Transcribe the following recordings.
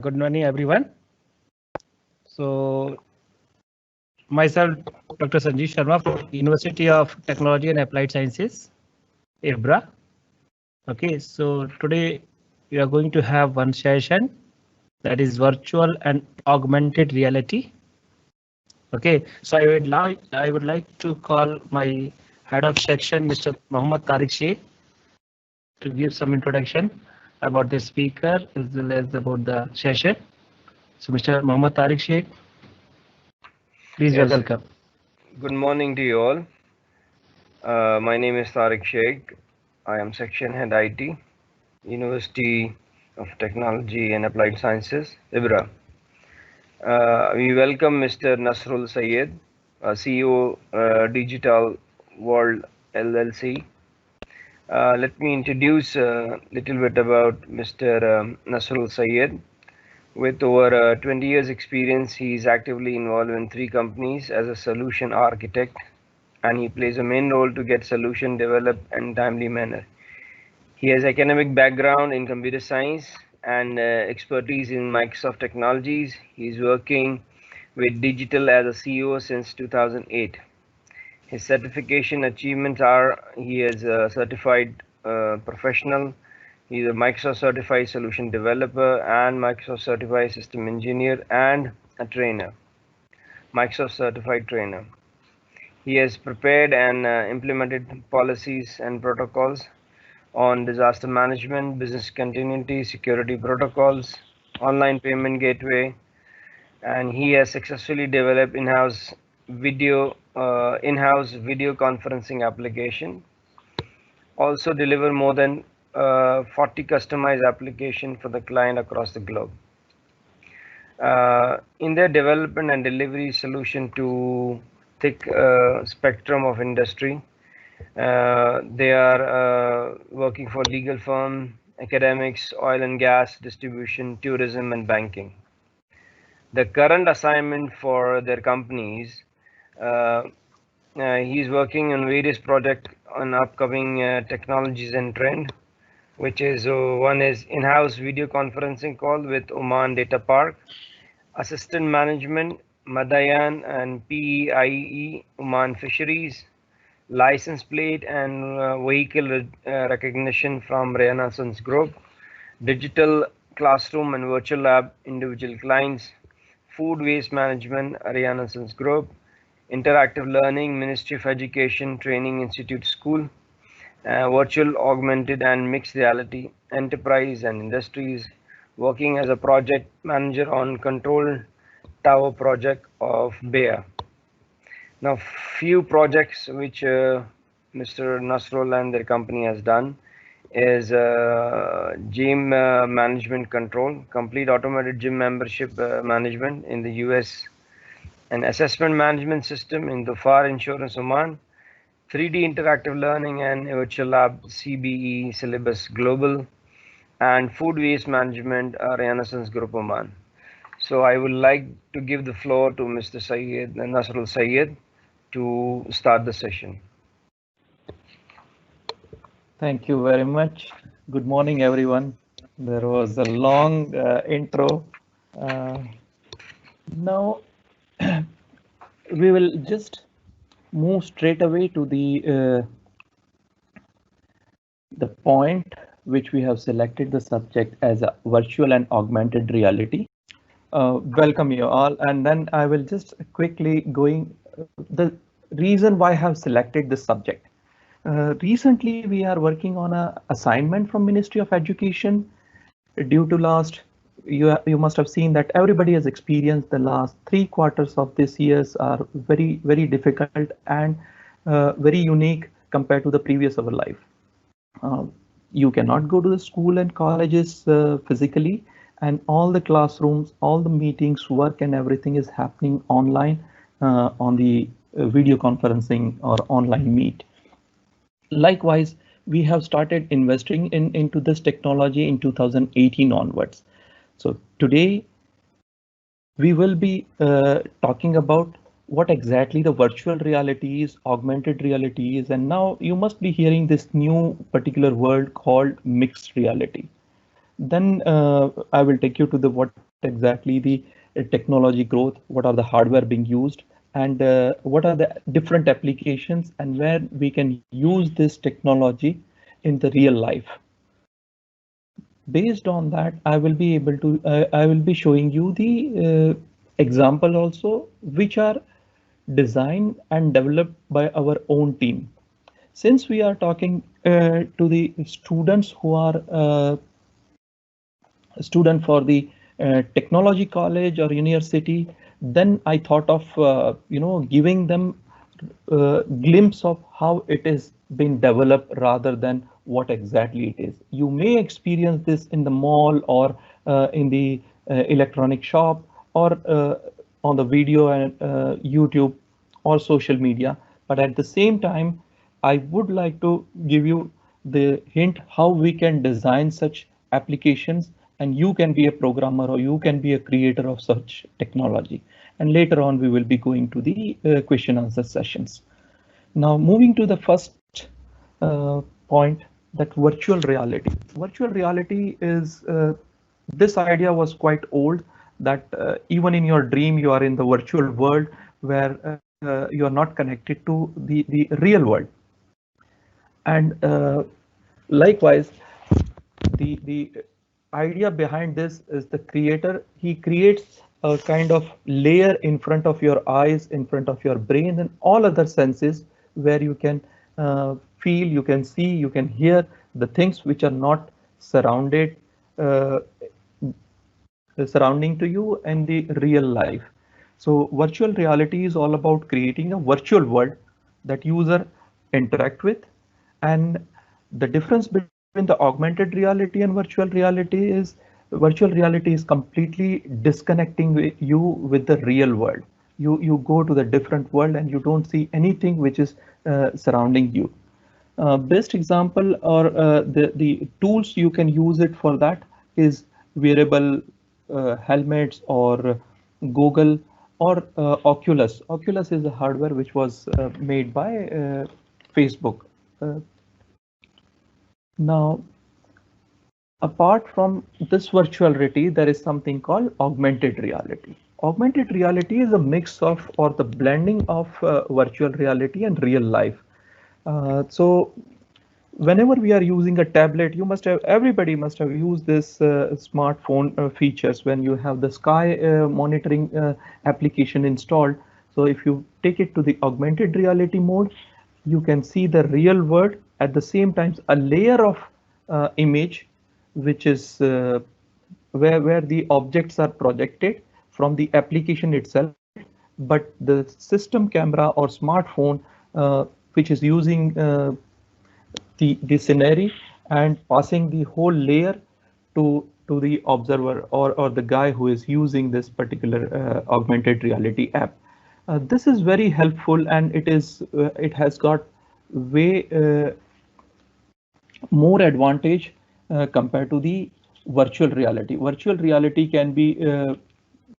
Good morning, everyone. So, myself, Dr. Sanjeev Sharma from University of Technology and Applied Sciences, IBRA. Okay, so today we are going to have one session that is virtual and augmented reality. Okay, so I would like to call my head of section, Mr. Mohammad Tariq Sheikh, to give some introduction about the speaker as well as about the session. So, Mr. Mohammad Tariq Sheikh, please Yes, welcome. good morning to you all. My name is Tariq Sheikh. I am Section Head IT, University of Technology and Applied Sciences, IBRA. We welcome Mr. Nasrul Sayed, CEO, Digital World LLC. Let me introduce a little bit about Mr. Nasrul Sayed. With over 20 years experience, he is actively involved in 3 companies as a solution architect, and he plays a main role to get solution developed in timely manner. He has academic background in computer science and expertise in Microsoft technologies. He is working with digital as a CEO since 2008. His certification achievements are: he is a certified professional, he is a Microsoft certified solution developer and Microsoft certified system engineer and a trainer, Microsoft certified trainer. He has prepared and implemented policies and protocols on disaster management, business continuity, security protocols, online payment gateway, and he has successfully developed in-house video conferencing application. Also deliver more than 40 customized application for the client across the globe. In their development and delivery solution to thick spectrum of industry, they are working for legal firm, academics, oil and gas, distribution, tourism, and banking. The current assignment for their companies, he's working on various projects on upcoming technologies and trend, which is one is in-house video conferencing call with Oman Data Park, assistant management, Madayan and PEIE Oman Fisheries, license plate and vehicle recognition from Renaissance Group, digital classroom and virtual lab individual clients, food waste management Renaissance Group, interactive learning Ministry of Education Training Institute School, virtual augmented and mixed reality enterprise and industries, working as a project manager on control tower project of BEA. Now, few projects which Mr. Nasrul and their company has done is gym management control, complete automated gym membership management in the US, an assessment management system in the Far Insurance Oman, 3D interactive learning and virtual lab CBE syllabus global, and food waste management Renaissance Group Oman. So I would like to give the floor to Mr. Sayed Nasrul Sayed to start the session. Thank you very much. Good morning, everyone. There was a long intro. Now we will just move straight away to the point which we have selected the subject as a virtual and augmented reality. Welcome you all, and then I will just quickly going the reason why I have selected this subject. Recently, we are working on an assignment from Ministry of Education. Due to last, you must have seen that everybody has experienced the last 3 quarters of this years are very difficult and very unique compared to the previous of our life. You cannot go to the school and colleges physically, and all the classrooms, all the meetings, work, and everything is happening online on the video conferencing or online meet. Likewise, we have started investing into this technology in 2018 onwards. So today we will be talking about what exactly the virtual reality is, augmented reality is, and now you must be hearing this new particular word called mixed reality. Then I will take you to the what exactly the technology growth, what are the hardware being used, and what are the different applications and where we can use this technology in the real life. Based on that, I will be showing you the example also, which are designed and developed by our own team. Since we are talking to the students who are student for the technology college or university, then I thought of giving them glimpse of how it is being developed rather than what exactly it is. You may experience this in the mall or in the electronic shop or on the video and YouTube or social media. But at the same time, I would like to give you the hint how we can design such applications, and you can be a programmer or you can be a creator of such technology. And later on, we will be going to the question answer sessions. Now, moving to the first point, that virtual reality. Virtual reality is this idea was quite old, that even in your dream, you are in the virtual world where you are not connected to the real world. And likewise, the idea behind this is the creator, he creates a kind of layer in front of your eyes, in front of your brain and all other senses, where you can feel, you can see, you can hear the things which are not uh, surrounding to you in the real life. So virtual reality is all about creating a virtual world that user interact with. And the difference between the augmented reality and virtual reality is completely disconnecting you with the real world. You go to the different world and you don't see anything which is surrounding you. Best example or the tools you can use it for that is wearable helmets or Google or Oculus. Oculus is a hardware which was made by Facebook. Uh, Now, apart from this virtual reality, there is something called augmented reality. Augmented reality is a mix of or the blending of virtual reality and real life. So whenever we are using a tablet, you must have, everybody must have used this smartphone features when you have the sky monitoring application installed. So if you take it to the augmented reality mode, you can see the real world, at the same time a layer of image, which is where the objects are projected from the application itself, but the system camera or smartphone which is using the scenery and passing the whole layer to the observer or the guy who is using this particular augmented reality app. This is very helpful, and it has got way more advantage compared to the virtual reality. Virtual reality can be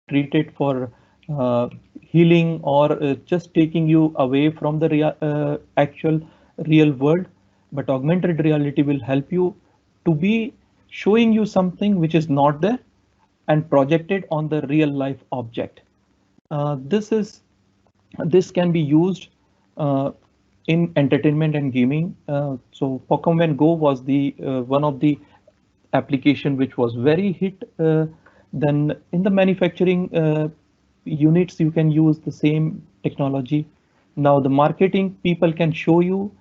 treated for uh, healing or just taking you away from the actual real world, but augmented reality will help you to be showing you something which is not there and projected on the real life object. This can be used uh, in entertainment and gaming. So Pokemon Go was the one of the application which was very hit. Then in the manufacturing units, you can use the same technology. Now the marketing people can show you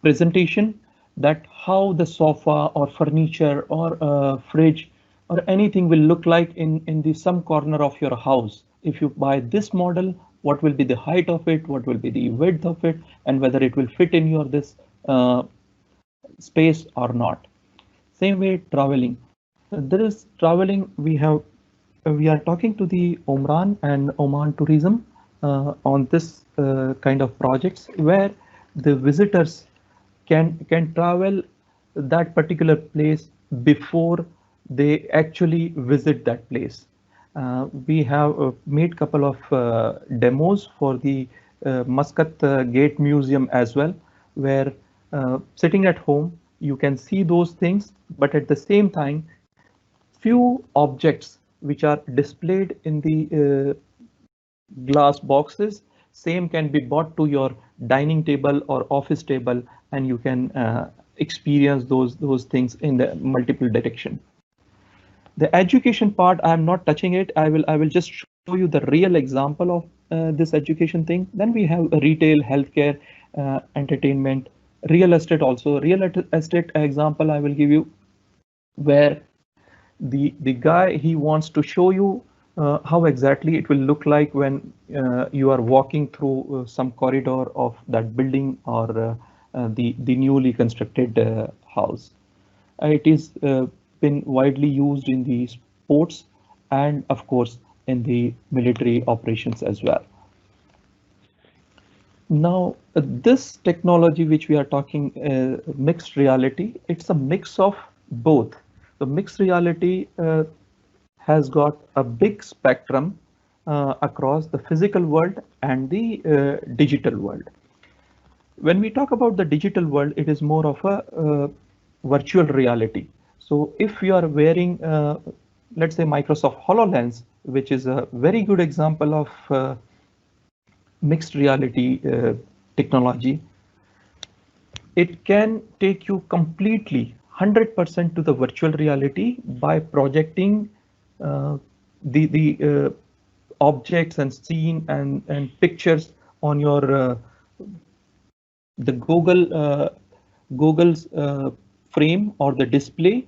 presentation, that how the sofa or furniture or fridge or anything will look like in the some corner of your house. If you buy this model, what will be the height of it, what will be the width of it, and whether it will fit in your this space or not. Same way traveling. There is traveling. We are talking to the Omran and Oman Tourism on this kind of projects where the visitors can travel that particular place before they actually visit that place. We have made couple of demos for the Muscat Gate Museum as well, where sitting at home you can see those things, but at the same time few objects which are displayed in the glass boxes. Same can be brought to your dining table or office table, and you can experience those things in the multiple direction. The education part, I'm not touching it. I will just show you the real example of this education thing. Then we have retail, healthcare, entertainment, real estate also. Real estate example I will give you, where the guy, he wants to show you how exactly it will look like when you are walking through some corridor of that building or the newly constructed house. It is been widely used in the sports and of course in the military operations as well. Now, this technology which we are talking, mixed reality, it's a mix of both. The mixed reality has got a big spectrum across the physical world and the digital world. When we talk about the digital world, it is more of a virtual reality. So if you are wearing, let's say, Microsoft HoloLens, which is a very good example of mixed reality technology, it can take you completely 100% to the virtual reality by projecting the objects and scene and pictures on your the Google's frame or the display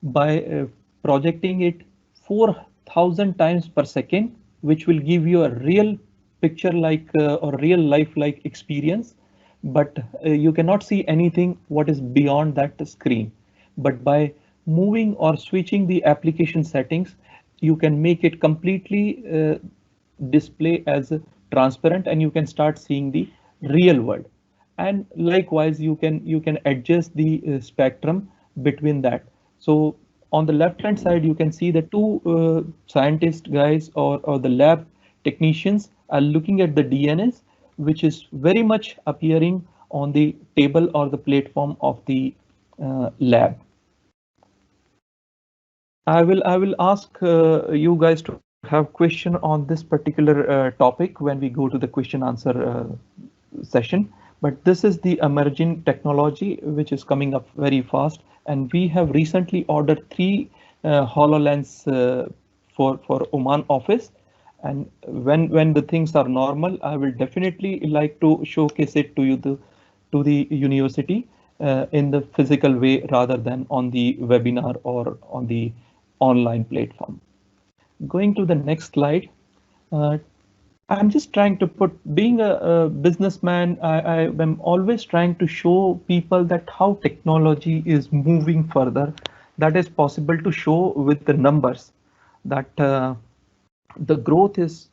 by projecting it 4,000 times per second, which will give you a real picture like or real life like experience. But you cannot see anything what is beyond that screen. But by moving or switching the application settings, you can make it completely display as transparent, and you can start seeing the real world. And likewise, you can adjust the spectrum between that. So on the left hand side, you can see the two scientist guys or the lab technicians are looking at the DNS, which is very much appearing on the table or the platform of the lab. I will ask you guys to have question on this particular topic when we go to the question answer session. But this is the emerging technology which is coming up very fast, and we have recently ordered 3 HoloLens for Oman office. And when the things are normal, I will definitely like to showcase it to you to the university in the physical way rather than on the webinar or on the online platform. Going to the next slide. Uh, I'm just trying to put, being a businessman, I am always trying to show people that how technology is moving further. That is possible to show with the numbers, that the growth is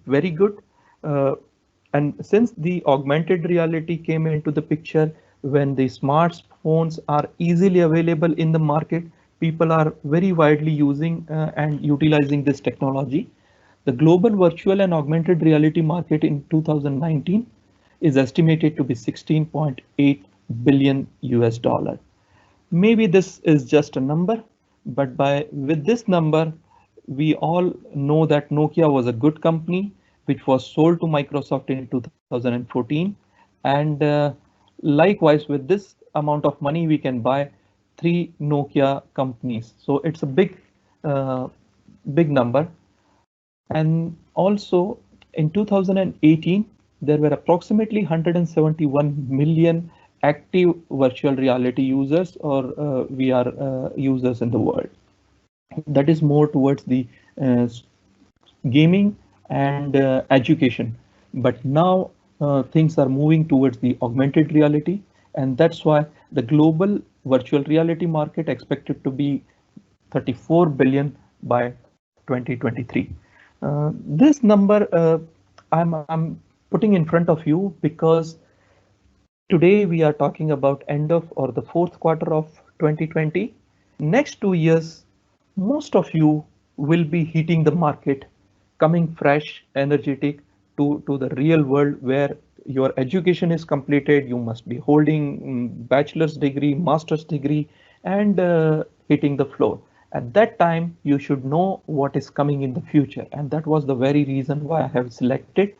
very good. Uh, and since the augmented reality came into the picture, when the smartphones are easily available in the market, people are very widely using and utilizing this technology. The global virtual and augmented reality market in 2019 is estimated to be 16.8 billion US dollar. Maybe this is just a number, but with this number, we all know that Nokia was a good company, which was sold to Microsoft in 2014. And likewise, with this amount of money, we can buy 3 Nokia companies. So it's a big number. And also in 2018, there were approximately 171 million active virtual reality users or VR users in the world. That is more towards the uh, gaming and education. But now things are moving towards the augmented reality, and that's why the global virtual reality market expected to be 34 billion by 2023. This number I'm putting in front of you because today we are talking about end of or the fourth quarter of 2020. Next 2 years, most of you will be hitting the market, coming fresh, energetic to the real world where your education is completed. You must be holding bachelor's degree, master's degree, and hitting the floor. At that time, you should know what is coming in the future. And that was the very reason why I have selected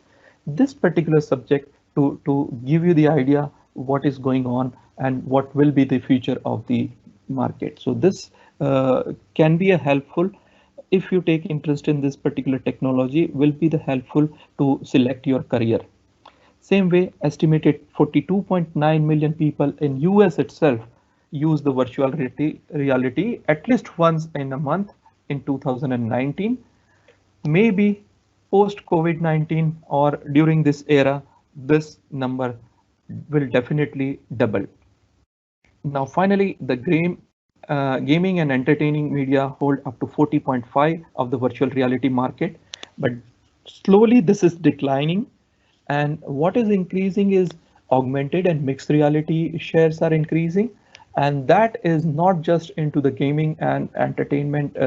this particular subject to give you the idea what is going on and what will be the future of the market. So this can be a helpful if you take interest in this particular technology will be the helpful to select your career. Same way, estimated 42.9 million people in US itself use the virtual reality at least once in a month in 2019. Maybe post COVID-19 or during this era, this number will definitely double. Now, finally, the gaming and entertaining media hold up to 40.5 of the virtual reality market, but slowly this is declining. And what is increasing is augmented and mixed reality shares are increasing. And that is not just into the gaming and entertainment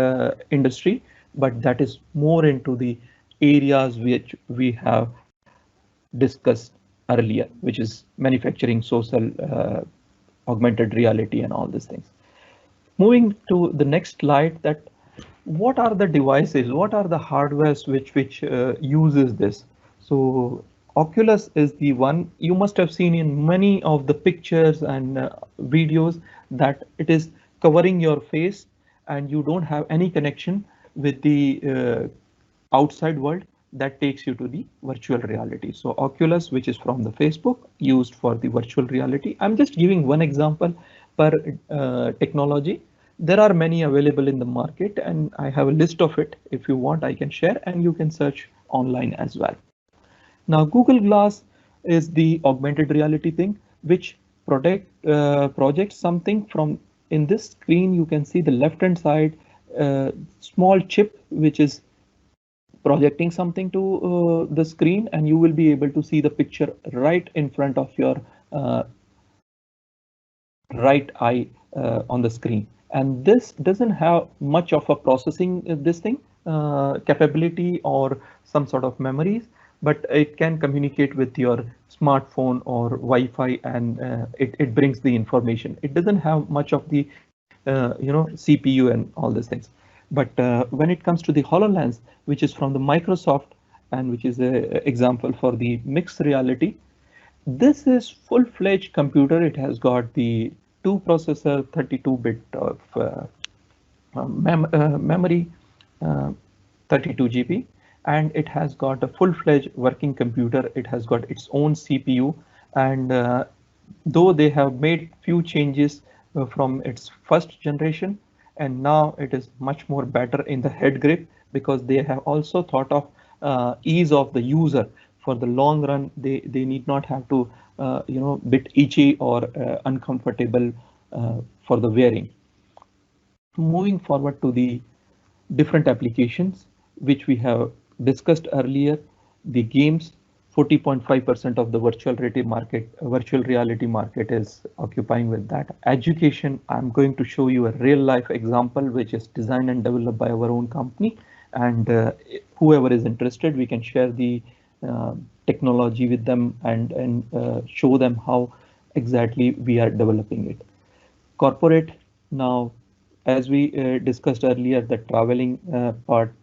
industry, but that is more into the areas which we have discussed earlier, which is manufacturing, social, augmented reality, and all these things. Moving to the next slide, that what are the devices, what are the hardwares which uses this? So Oculus is the one you must have seen in many of the pictures and videos that it is covering your face and you don't have any connection with the outside world. That takes you to the virtual reality. So Oculus, which is from the Facebook, used for the virtual reality. I'm just giving one example per technology. There are many available in the market and I have a list of it. If you want, I can share and you can search online as well. Now, Google Glass is the augmented reality thing, which projects something from in this screen. You can see the left hand side small chip, which is projecting something to the screen, and you will be able to see the picture right in front of your uh, right eye on the screen. And this doesn't have much of a processing this thing capability or some sort of memories, but it can communicate with your smartphone or Wi-Fi, and it brings the information. It doesn't have much of the CPU and all these things. But when it comes to the HoloLens, which is from the Microsoft and which is an example for the mixed reality, this is full-fledged computer. It has got the two processor, 32-bit of memory, uh, 32 GB, and it has got a full-fledged working computer. It has got its own CPU, and though they have made few changes from its first generation, and now it is much more better in the head grip because they have also thought of ease of the user. For the long run, they need not have to bit itchy or uncomfortable for the wearing. Moving forward to the different applications which we have discussed earlier, the games, 40.5% of the virtual reality market is occupying with that. Education, I'm going to show you a real life example which is designed and developed by our own company, and whoever is interested, we can share the technology with them and show them how exactly we are developing it. Corporate, now as we discussed earlier, the traveling part,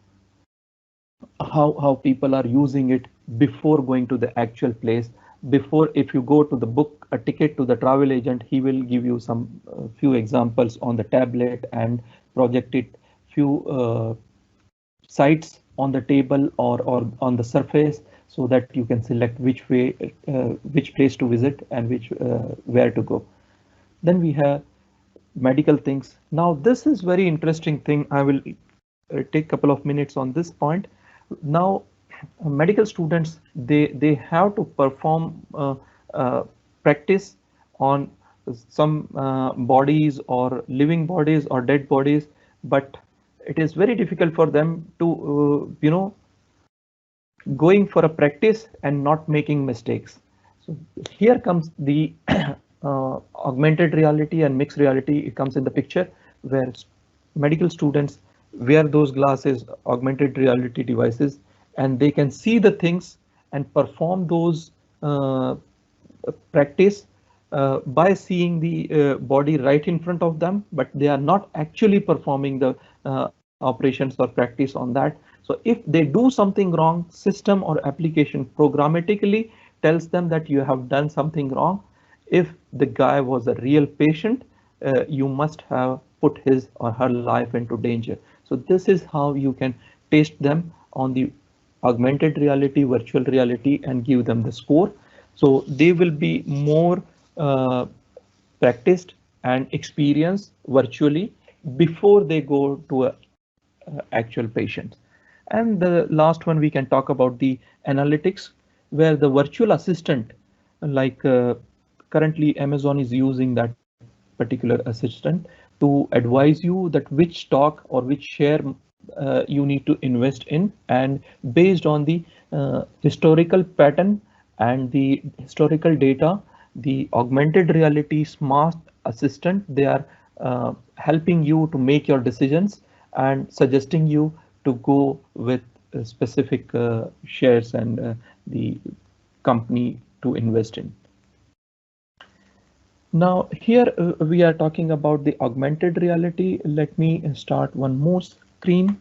how people are using it before going to the actual place. Before, if you go to the book a ticket to the travel agent, he will give you some few examples on the tablet and project it few sites on the table or on the surface, so that you can select which way which place to visit and which where to go. Then we have medical things. Now this is very interesting thing. I will take a couple of minutes on this point. Now medical students, they have to perform uh, practice on some bodies or living bodies or dead bodies, but it is very difficult for them to going for a practice and not making mistakes. So here comes the augmented reality and mixed reality. It comes in the picture where medical students wear those glasses, augmented reality devices, and they can see the things and perform those practice by seeing the body right in front of them, but they are not actually performing the operations or practice on that. So if they do something wrong, system or application programmatically tells them that you have done something wrong. If the guy was a real patient, you must have put his or her life into danger. So this is how you can test them on the augmented reality, virtual reality, and give them the score. So they will be more uh, practiced and experienced virtually before they go to actual patients. And the last one, we can talk about the analytics, where the virtual assistant, like currently Amazon is using that particular assistant to advise you that which stock or which share you need to invest in, and based on the historical pattern and the historical data, the augmented reality smart assistant, they are helping you to make your decisions and suggesting you to go with specific shares and the company to invest in. Now here we are talking about the augmented reality. Let me start one more screen,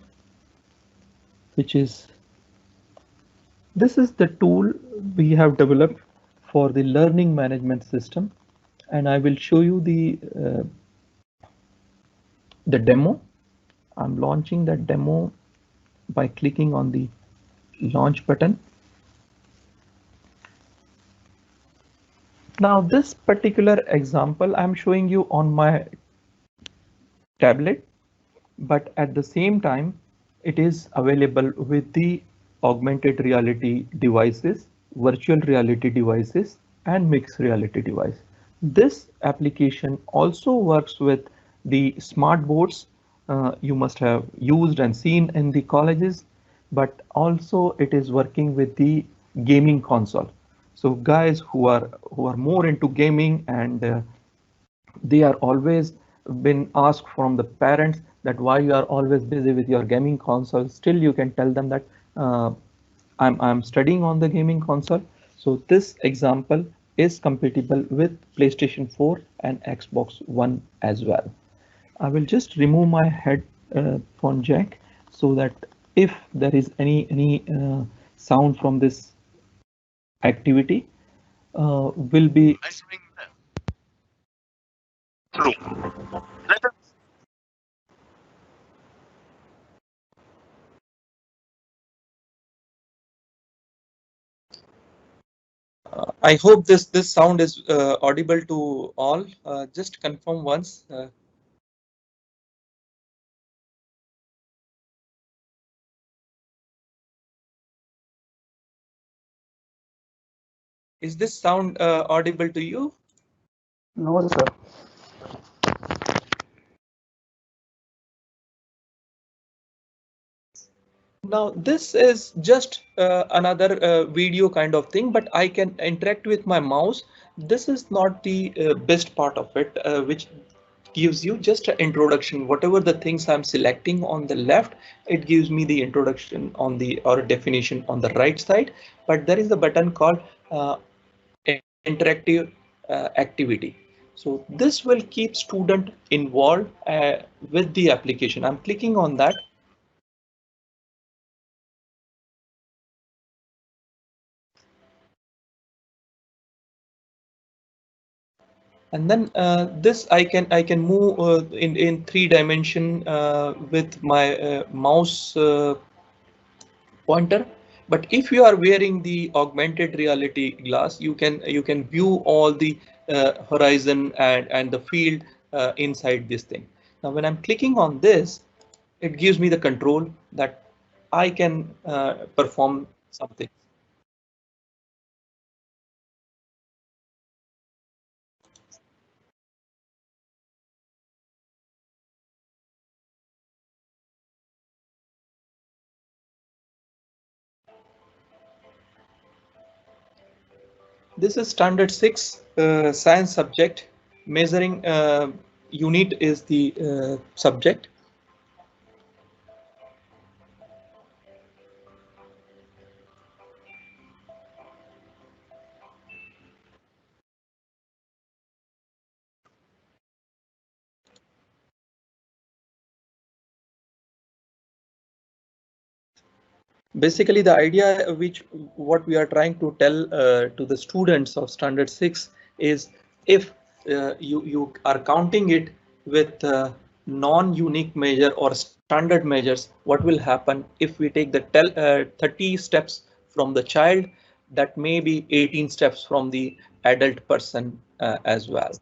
which is, this is the tool we have developed for the learning management system, and I will show you the demo. I'm launching that demo by clicking on the launch button. Now this particular example I'm showing you on my tablet, but at the same time it is available with the augmented reality devices, virtual reality devices, and mixed reality device. This application also works with the smart boards you must have used and seen in the colleges, but also it is working with the gaming console. So guys who are more into gaming, and they are always been asked from the parents that why you are always busy with your gaming console. Still you can tell them that uh, I'm studying on the gaming console. So this example is compatible with PlayStation 4 and Xbox One as well. I will just remove my headphone jack so that if there is any sound from this activity will be through. I hope this sound is audible to all. Just confirm once. Is this sound audible to you? No, sir. Now this is just another video kind of thing, but I can interact with my mouse. This is not the best part of it, which gives you just an introduction. Whatever the things I'm selecting on the left, it gives me the introduction on the or definition on the right side. But there is a button called interactive activity. So this will keep student involved with the application. I'm clicking on that. And then this I can move in 3 dimension with my mouse pointer. But if you are wearing the augmented reality glass, you can view all the horizon and the field inside this thing. Now when I'm clicking on this, it gives me the control that I can perform something. This is standard 6 science subject. Measuring unit is the subject. Basically, the idea which what we are trying to tell to the students of standard 6 is if you are counting it with non-unique measure or standard measures, what will happen if we take the 30 steps from the child, that may be 18 steps from the adult person as well.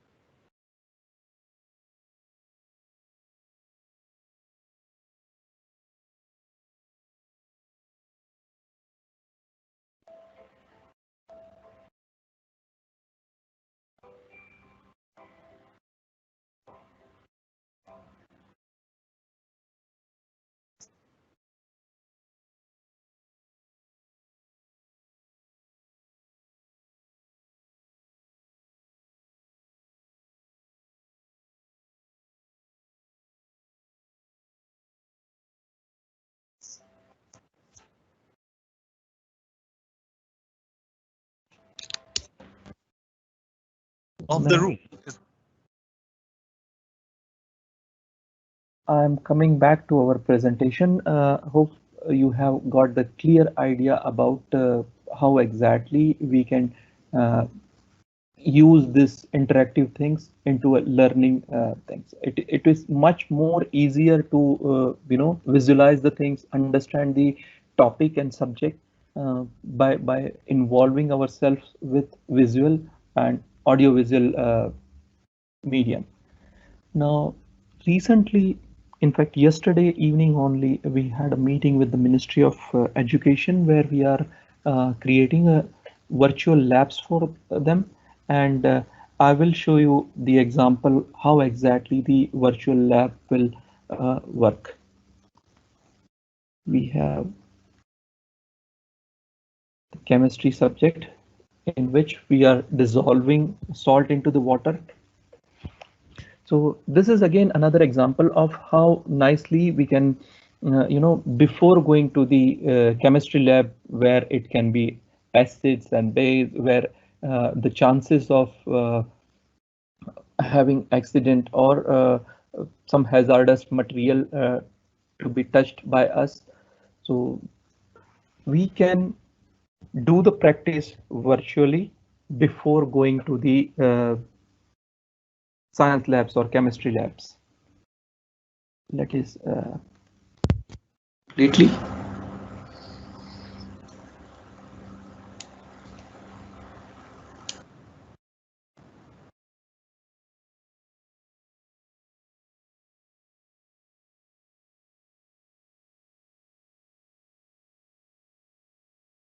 Of the room. I'm coming back to our presentation. Hope you have got the clear idea about how exactly we can use this interactive things into a learning things. It is much more easier to visualize the things, understand the topic and subject by involving ourselves with visual and audiovisual medium. Now, recently, in fact, yesterday evening only, we had a meeting with the Ministry of Education where we are creating a virtual labs for them. And I will show you the example how exactly the virtual lab will work. We have the chemistry subject in which we are dissolving salt into the water. So this is again another example of how nicely we can, before going to the chemistry lab where it can be acids and base, where the chances of having accident or some hazardous material to be touched by us. So we can do the practice virtually before going to the science labs or chemistry labs. That is completely.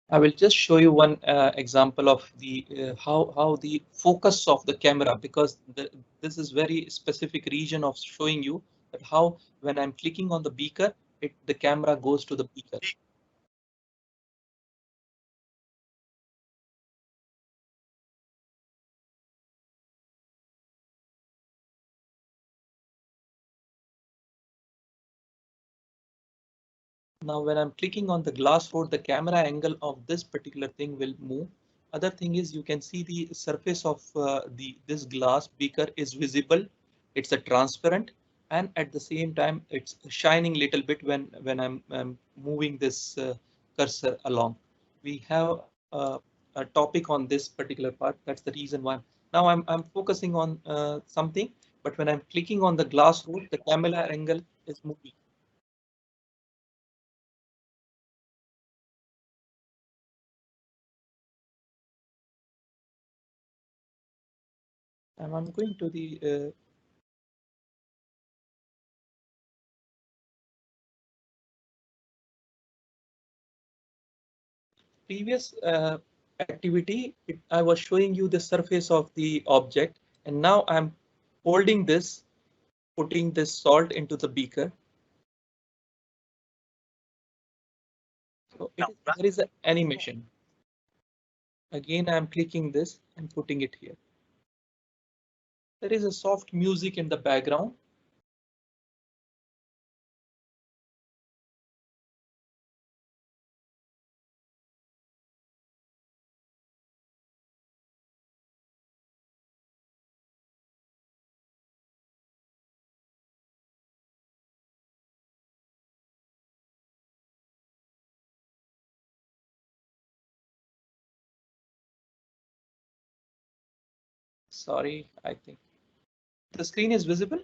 I will just show you one example of the how the focus of the camera, because this is very specific region of showing you that how when I'm clicking on the beaker, the camera goes to the beaker. Now, when I'm clicking on the glass rod, the camera angle of this particular thing will move. Other thing is you can see the surface of this glass beaker is visible. It's a transparent, and at the same time it's shining little bit when I'm moving this cursor along. We have a topic on this particular part. That's the reason why. Now I'm focusing on something, but when I'm clicking on the glass rod, the camera angle is moving. And I'm going to the previous activity. I was showing you the surface of the object, and now I'm holding this, putting this salt into the beaker. So there is an animation. Again, I'm clicking this and putting it here. There is a soft music in the background. Sorry, I think the screen is visible.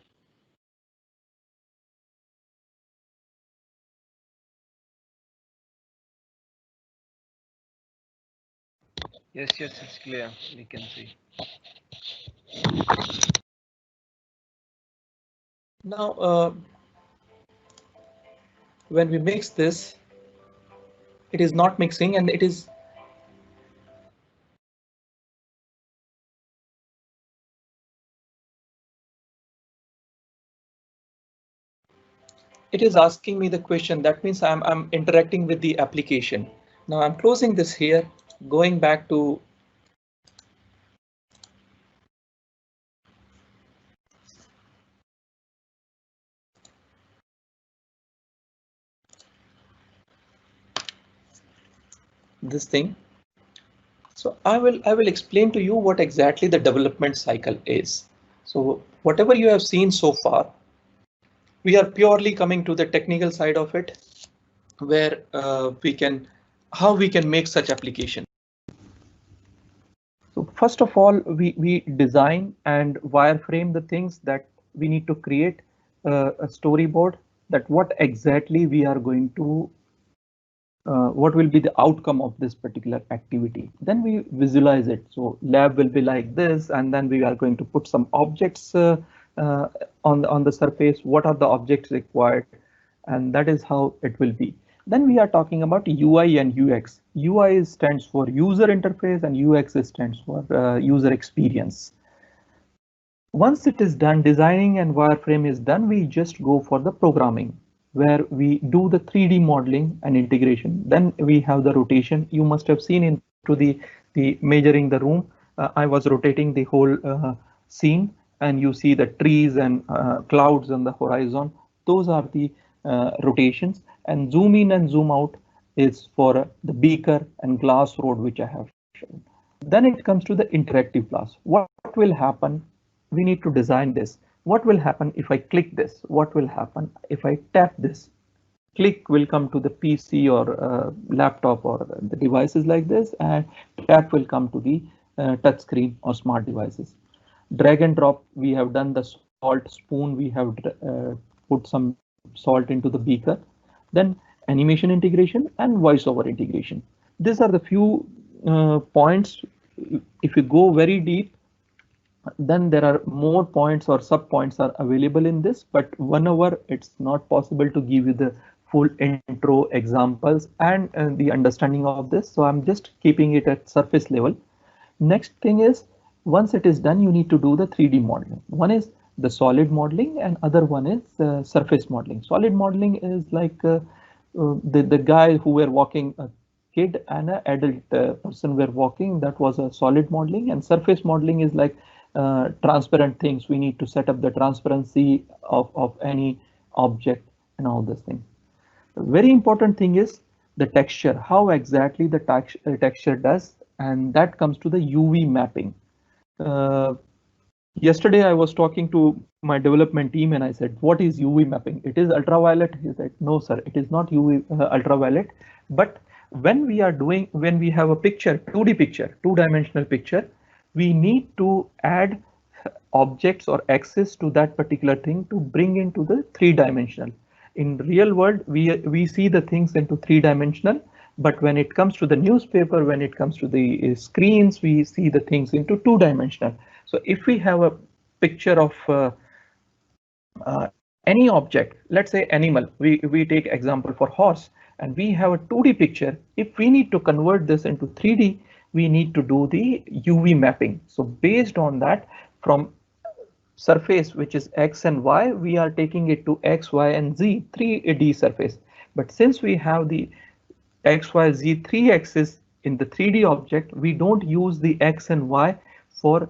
Yes, it's clear. We can see. Now, when we mix this, it is not mixing and it is asking me the question. That means I'm interacting with the application. Now I'm closing this here, going back to this thing. So I will explain to you what exactly the development cycle is. So whatever you have seen so far, we are purely coming to the technical side of it, where how we can make such application. So first of all, we design and wireframe the things that we need to create a storyboard, that what exactly we are going to what will be the outcome of this particular activity. Then we visualize it. So lab will be like this, and then we are going to put some objects uh, on the surface. What are the objects required? And that is how it will be. Then we are talking about UI and UX. UI stands for user interface and UX stands for user experience. Once it is done, designing and wireframe is done, we just go for the programming, where we do the 3D modeling and integration. Then we have the rotation. You must have seen into the measuring the room. I was rotating the whole scene, and you see the trees and clouds on the horizon. Those are the rotations. And zoom in and zoom out is for the beaker and glass road, which I have shown. Then it comes to the interactive class. What will happen? We need to design this. What will happen if I click this? What will happen if I tap this? Click will come to the PC or laptop or the devices like this, and tap will come to the touch screen or smart devices. Drag and drop, we have done the salt spoon, we have put some salt into the beaker. Then animation integration and voiceover integration. These are the few points. If you go very deep, then there are more points or sub points are available in this, but 1 hour it's not possible to give you the full intro examples and the understanding of this. So I'm just keeping it at surface level. Next thing is, once it is done, you need to do the 3D modeling. One is the solid modeling and other one is surface modeling. Solid modeling is like the guy who were walking, a kid and an adult person were walking. That was a solid modeling. And surface modeling is like transparent things. We need to set up the transparency of any object and all these things. The very important thing is the texture, how exactly the texture does, and that comes to the UV mapping. Uh, Yesterday I was talking to my development team and I said, what is UV mapping? It is ultraviolet. He said, no, sir, it is not UV ultraviolet. But when we are doing, when we have a picture, 2D picture, two-dimensional picture, we need to add objects or access to that particular thing to bring into the three-dimensional. In real world, we see the things into three-dimensional, but when it comes to the newspaper, when it comes to the screens, we see the things into two-dimensional. So if we have a picture of any object, let's say animal, we take example for horse, and we have a 2D picture. If we need to convert this into 3D, we need to do the UV mapping. So based on that, from surface, which is X and Y, we are taking it to X, Y, and Z, 3D surface. But since we have the X, Y, Z, 3 axis in the 3D object, we don't use the X and Y for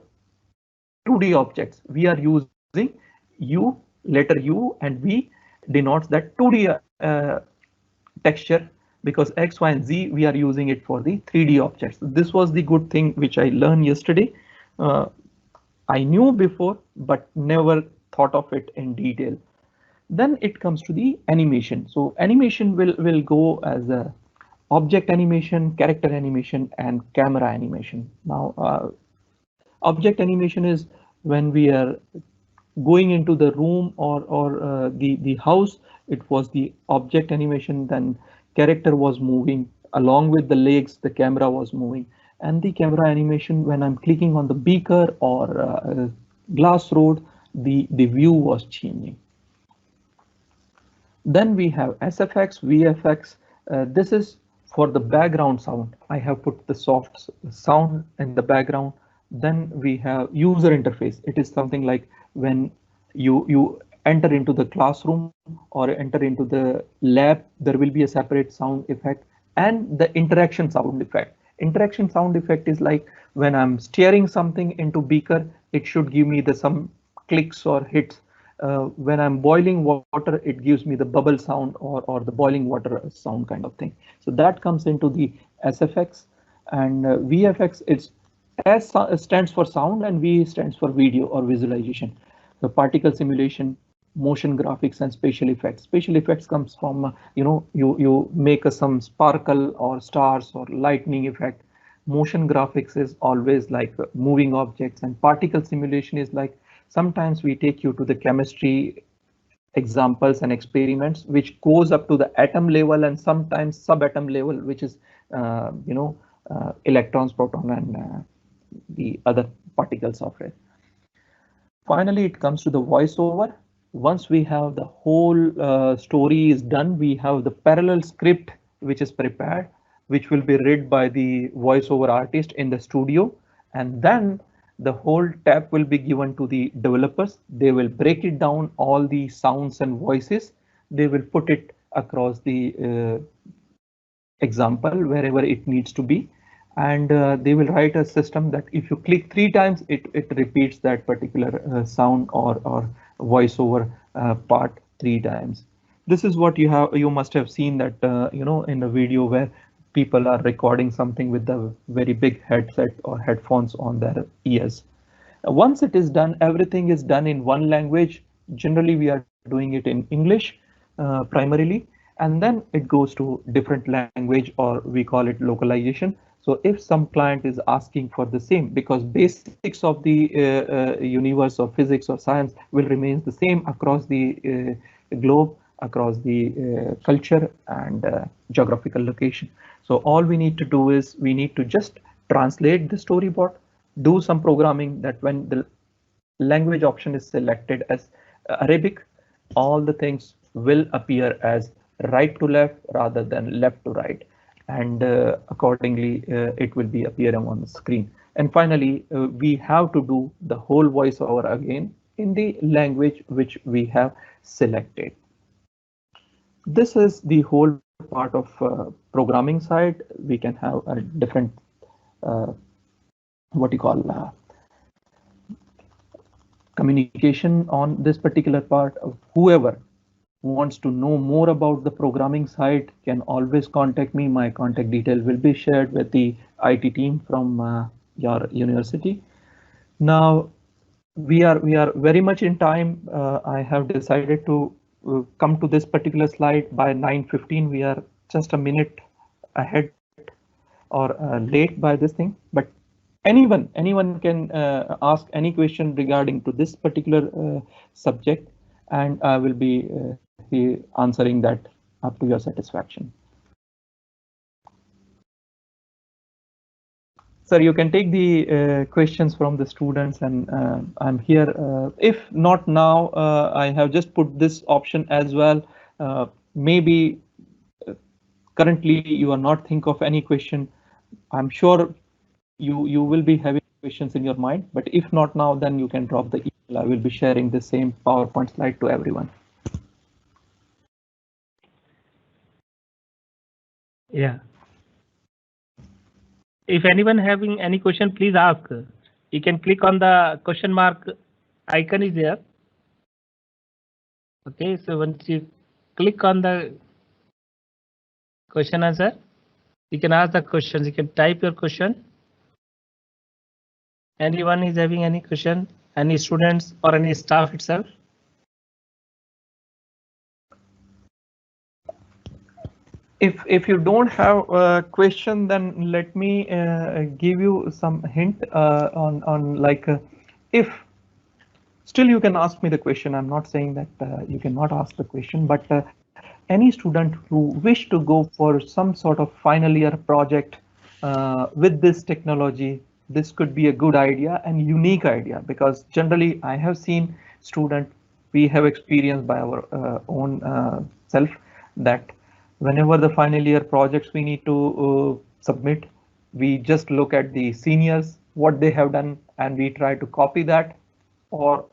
2D objects. We are using U, letter U, and V denotes that 2D texture, because X, Y, and Z, we are using it for the 3D objects. This was the good thing which I learned yesterday. I knew before, but never thought of it in detail. Then it comes to the animation. So animation will go as a object animation, character animation, and camera animation. Now, Object animation is when we are going into the room or the house. It was the object animation. Then character was moving along with the legs. The camera was moving, and the camera animation when I'm clicking on the beaker or glass rod, the view was changing. Then we have SFX, VFX. This is for the background sound. I have put the soft sound in the background. Then we have user interface. It is something like when you enter into the classroom or enter into the lab, there will be a separate sound effect and the interaction sound effect. Interaction sound effect is like when I'm steering something into beaker, it should give me the some clicks or hits. When I'm boiling water, it gives me the bubble sound or the boiling water sound kind of thing. So that comes into the SFX. And VFX, it's S stands for sound and V stands for video or visualization. The particle simulation, motion graphics, and spatial effects. Spatial effects comes from you make some sparkle or stars or lightning effect. Motion graphics is always like moving objects, and particle simulation is like sometimes we take you to the chemistry examples and experiments which goes up to the atom level and sometimes subatom level, which is electrons, proton, and the other particles of it. Finally, it comes to the voiceover. Once we have the whole story is done, we have the parallel script which is prepared, which will be read by the voiceover artist in the studio, and then the whole tab will be given to the developers. They will break it down, all the sounds and voices. They will put it across the example wherever it needs to be. And they will write a system that if you click 3 times, it repeats that particular sound or voiceover part 3 times. This is what you must have seen that in the video where people are recording something with the very big headset or headphones on their ears. Once it is done, everything is done in one language. Generally, we are doing it in English primarily, and then it goes to different language, or we call it localization. So if some client is asking for the same, because basics of the universe of physics or science will remain the same across the globe, across the culture and geographical location. So all we need to do is we need to just translate the storyboard, do some programming that when the language option is selected as Arabic, all the things will appear as right to left rather than left to right. And accordingly, it will be appearing on the screen. And finally, we have to do the whole voiceover again in the language which we have selected. This is the whole part of programming side. We can have a different what you call communication on this particular part. Of whoever wants to know more about the programming side can always contact me. My contact detail will be shared with the IT team from your university. Now we are very much in time. I have decided to come to this particular slide by 9:15. We are just a minute ahead or late by this thing, but anyone can ask any question regarding to this particular subject, and I will be answering that up to your satisfaction. Sir, you can take the questions from the students, and I'm here. If not now, I have just put this option as well. Maybe currently you are not think of any question. I'm sure you will be having questions in your mind, but if not now, then you can drop the email. I will be sharing the same PowerPoint slide to everyone. Yeah. If anyone having any question, please ask. You can click on the question mark icon is there. Okay, so once you click on the question answer, you can ask the questions. You can type your question. Anyone is having any question? Any students or any staff itself? If you don't have a question, then let me give you some hint on like if still you can ask me the question. I'm not saying that you cannot ask the question, but any student who wish to go for some sort of final year project with this technology, this could be a good idea and unique idea, because generally I have seen student, we have experienced by our own self that whenever the final year projects we need to submit, we just look at the seniors, what they have done, and we try to copy that, or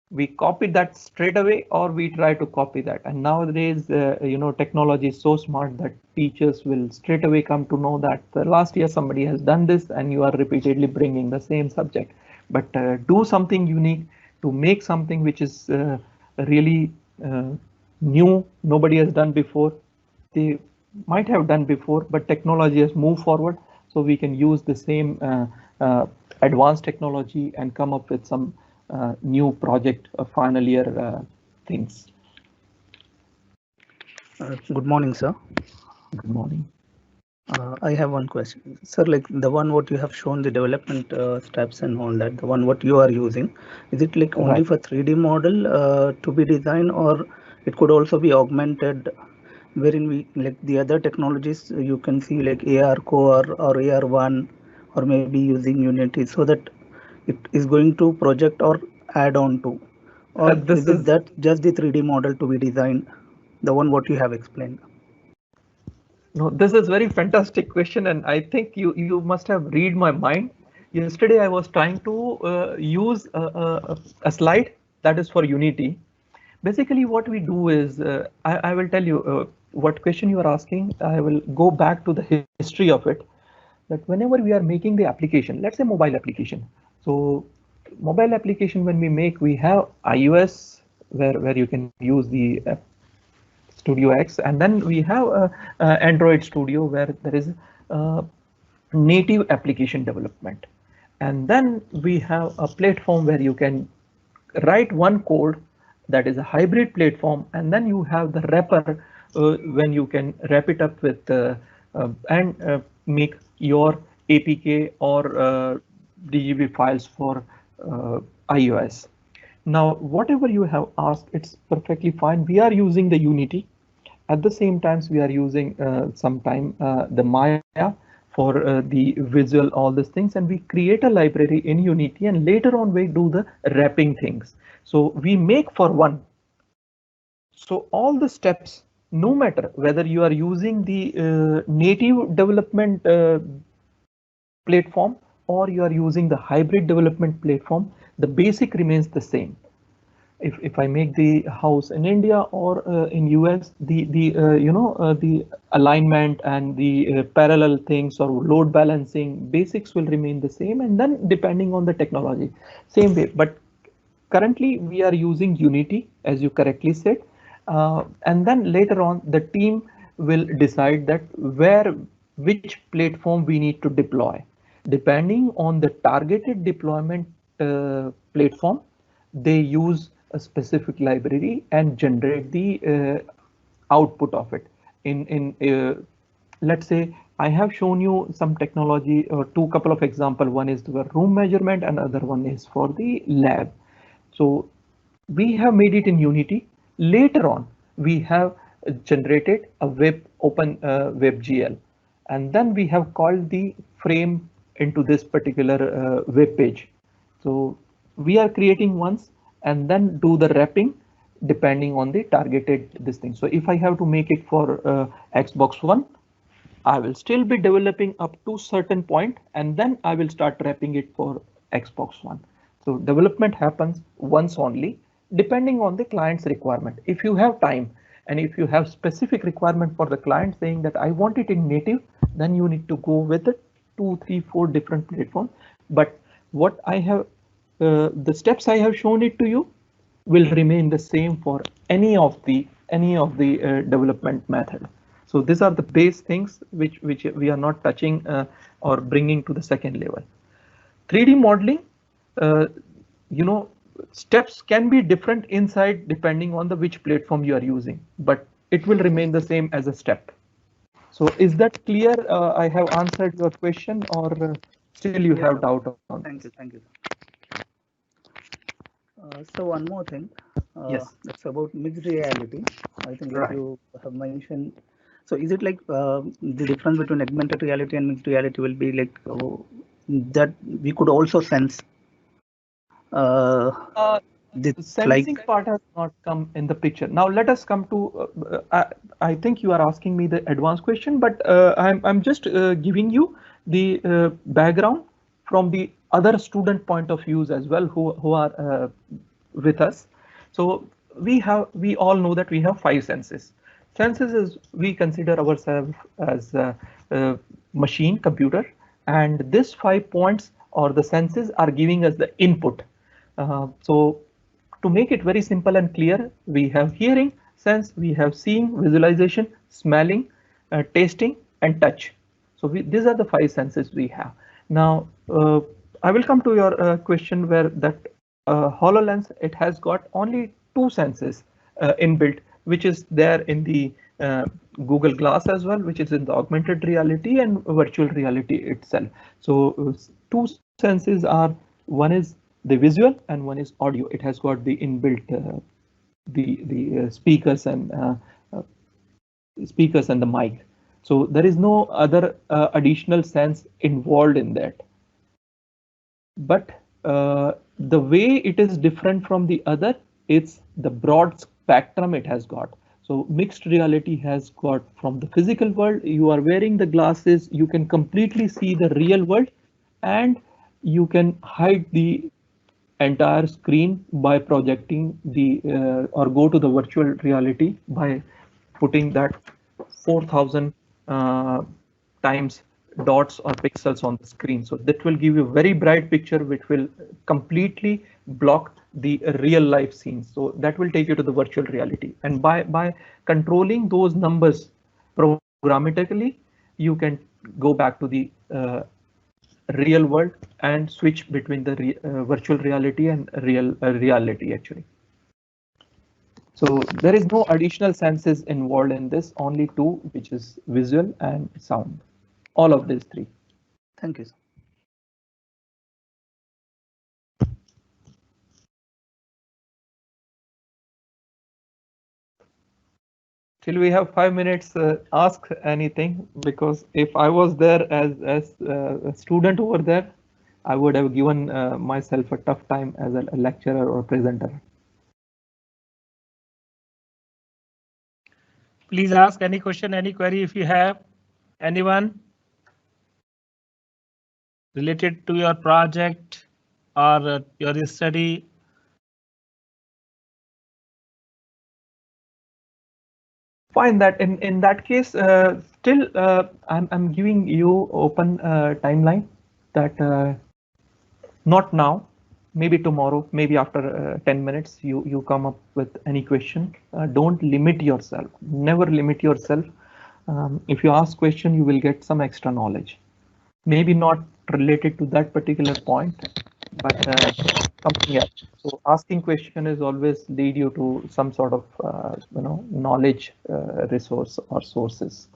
we copy that straight away, or we try to copy that. And nowadays technology is so smart that teachers will straight away come to know that last year somebody has done this and you are repeatedly bringing the same subject. But do something unique, to make something which is really new, nobody has done before. They might have done before, but technology has moved forward, so we can use the same advanced technology and come up with some new project final year things. Good morning, sir. Good morning. I have one question, sir. Like the one what you have shown the development steps and all that, the one what you are using, is it like only Right. for 3D model to be designed, or it could also be augmented, wherein we like the other technologies you can see like AR Core or AR1, or maybe using Unity, so that it is going to project or add on to, or This is it is that just the 3D model to be designed, the one what you have explained? No, this is very fantastic question, and I think you must have read my mind. Yesterday, I was trying to use a slide that is for Unity. Basically, what we do is, I will tell you what question you are asking. I will go back to the history of it. That whenever we are making the application, let's say mobile application. So mobile application, when we make, we have iOS where you can use the Studio X, and then we have Android Studio where there is native application development, and then we have a platform where you can write one code, that is a hybrid platform, and then you have the wrapper when you can wrap it up with and make your APK or DGB files for iOS. Now, whatever you have asked, it's perfectly fine. We are using the Unity. At the same times, we are using sometime the Maya for the visual, all these things, and we create a library in Unity, and later on we do the wrapping things. So we make for one. So all the steps, no matter whether you are using the native development platform or you are using the hybrid development platform, the basic remains the same. If I make the house in India or in US, the alignment and the parallel things or load balancing basics will remain the same, and then depending on the technology, same way. But currently we are using Unity, as you correctly said, and then later on the team will decide that which platform we need to deploy. Depending on the targeted deployment platform, they use a specific library and generate the output of it. Let's say I have shown you some technology or two couple of example. One is the room measurement, and other one is for the lab. So we have made it in Unity. Later on, we have generated a open WebGL, and then we have called the frame into this particular web page. So we are creating once and then do the wrapping depending on the targeted this thing. So if I have to make it for Xbox One, I will still be developing up to certain point, and then I will start wrapping it for Xbox One. So development happens once only, depending on the client's requirement. If you have time and if you have specific requirement for the client saying that I want it in native, then you need to go with the 2, 3, 4 different platforms. But what I have, the steps I have shown it to you will remain the same for any of the development method. So these are the base things which we are not touching or bringing to the second level. 3D modeling, uh, steps can be different inside depending on the which platform you are using, but it will remain the same as a step. So is that clear? I have answered your question, or still you have doubt on this? Thank you. So one more thing. Yes. It's about mixed reality. I think like Right. you have mentioned. So is it like the difference between augmented reality and mixed reality will be like that we could also sense the Sensing part has not come in the picture. Now let us come to. I think you are asking me the advanced question, but I'm just giving you the background from the other student point of views as well, who are with us. So we all know that we have five senses. Senses is we consider ourselves as a machine computer, and this 5 points or the senses are giving us the input. So to make it very simple and clear, we have hearing sense, we have seeing, visualization, smelling, tasting, and touch. So these are the five senses we have. Now, I will come to your question where that HoloLens, it has got only two senses inbuilt, which is there in the Google Glass as well, which is in the augmented reality and virtual reality itself. So two senses are, one is the visual and one is audio. It has got the inbuilt the uh, speakers and the mic. So there is no other additional sense involved in that. But the way it is different from the other, it's the broad spectrum it has got. So mixed reality has got from the physical world, you are wearing the glasses, you can completely see the real world, and you can hide the entire screen by projecting the or go to the virtual reality by putting that 4000 times dots or pixels on the screen. So that will give you a very bright picture which will completely block the real life scenes. So that will take you to the virtual reality, and by controlling those numbers programmatically, you can go back to the real world and switch between the virtual reality and real reality actually. So there is no additional senses involved in this, only two, which is visual and sound. All of these three. Thank you. Till we have 5 minutes, ask anything, because if I was there as a student over there, I would have given myself a tough time as a lecturer or presenter. Please ask any question, any query if you have. Anyone related to your project or your study? Fine. That in that case, still I'm giving you open timeline that not now, maybe tomorrow, maybe after 10 minutes, you come up with any question. Don't limit yourself. Never limit yourself. If you ask question, you will get some extra knowledge. Maybe not related to that particular point, but something else. So asking question is always lead you to some sort of knowledge resource or sources.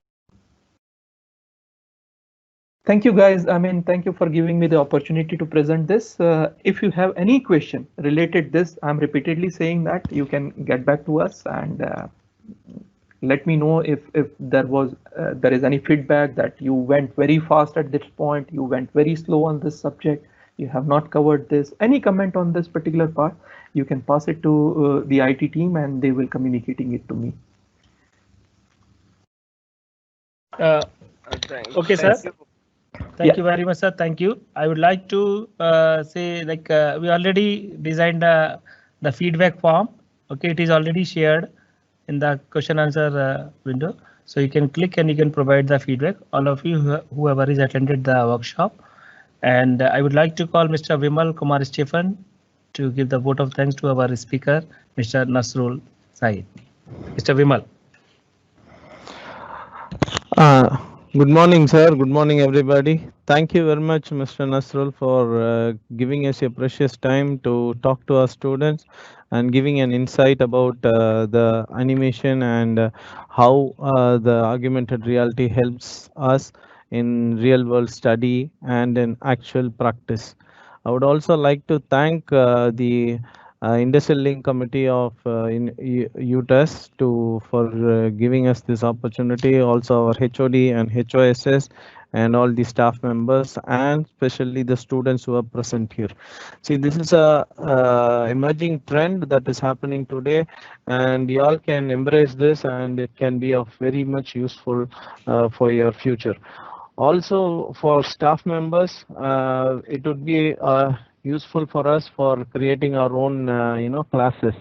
Thank you guys. I mean, thank you for giving me the opportunity to present this. If you have any question related this, I'm repeatedly saying that you can get back to us and let me know if there is any feedback that you went very fast at this point, you went very slow on this subject, you have not covered this. Any comment on this particular part, you can pass it to the IT team and they will communicating it to me. Okay, sir. Thank you very much, sir. Thank you. I would like to say, like, we already designed the feedback form. Okay, it is already shared in the question answer window. So you can click and you can provide the feedback. All of you, whoever is attended the workshop. And I would like to call Mr. Vimal Kumar Stephen to give the vote of thanks to our speaker, Mr. Nasrul Said. Mr. Vimal. Good morning, sir. Good morning, everybody. Thank you very much, Mr. Nasrul, for giving us your precious time to talk to our students. and giving an insight about the animation and how the augmented reality helps us in real world study and in actual practice. I would also like to thank the Industrial Link Committee of UTAS to for giving us this opportunity. Also, our HOD and HOSS and all the staff members, and especially the students who are present here. See, this is a emerging trend that is happening today, and you all can embrace this, and it can be of very much useful for your future. Also, for staff members, it would be useful for us for creating our own, classes.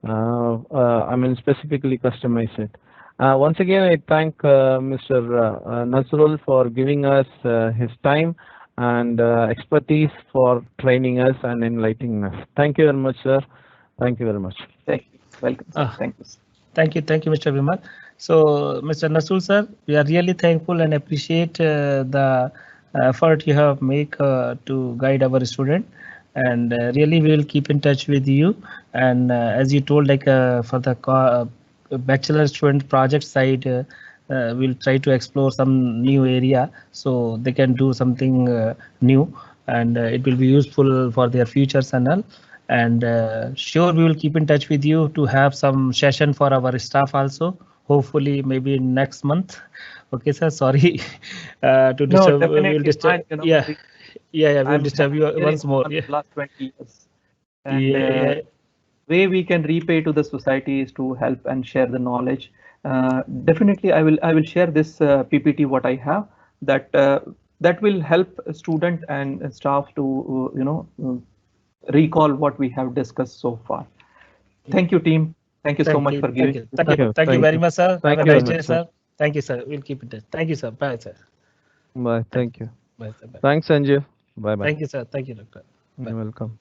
I mean, specifically customize it. Once again, I thank Mr. Nasrul for giving us his time and expertise for training us and enlightening us. Thank you very much, sir. Thank you very much. Thank you. Welcome, sir. Thank you. Thank you, Mr. Vimal. So, Mr. Nasul, sir, we are really thankful and appreciate the effort you have made to guide our student. And really, we will keep in touch with you. And as you told, like for the bachelor student project side, we'll try to explore some new area so they can do something new, and it will be useful for their futures and all. And sure, we will keep in touch with you to have some session for our staff also, hopefully maybe next month. Okay, sir, sorry to disturb. We'll disturb. Fine, We'll disturb you once more. Yeah. Last 20 years. And Yeah. way we can repay to the society is to help and share the knowledge. Definitely, I will share this PPT what I have that will help a student and staff to recall what we have discussed so far. Thank you, team. Thank you so much for giving. Thank you very much, sir. Thank Have you a nice very day, much, sir. Thank you, sir. We'll keep in touch. Thank you, sir. Bye, sir. Bye. Thank you. Bye, sir. Bye. Thanks, Sanjeev. Bye bye. Thank you, sir. Thank you, doctor. Bye. You're welcome.